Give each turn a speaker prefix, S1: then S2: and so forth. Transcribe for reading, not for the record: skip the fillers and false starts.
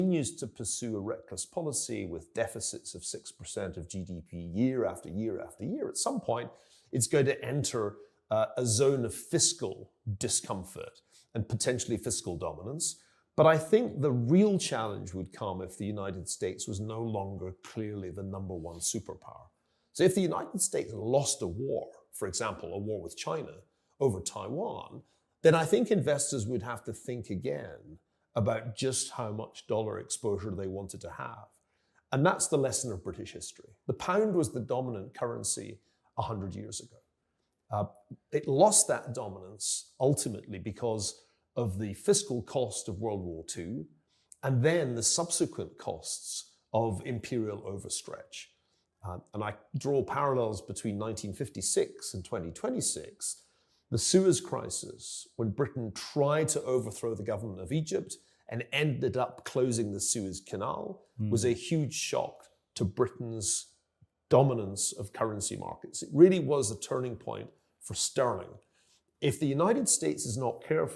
S1: continues to pursue a reckless policy with deficits of 6% of GDP year after year after year, at some point it's going to enter a zone of fiscal discomfort and potentially fiscal dominance. But I think the real challenge would come if the United States was no longer clearly the number one superpower. So if the United States lost a war, for example, a war with China over Taiwan, then I think investors would have to think again about just how much dollar exposure they wanted to have. And that's the lesson of British history. The pound was the dominant currency 100 years ago. It lost that dominance ultimately because of the fiscal cost of World War II and then the subsequent costs of imperial overstretch. And I draw parallels between 1956 and 2026. The Suez Crisis, when Britain tried to overthrow the government of Egypt and ended up closing the Suez Canal, was a huge shock to Britain's dominance of currency markets. It really was a turning point for sterling. If the United States is not careful,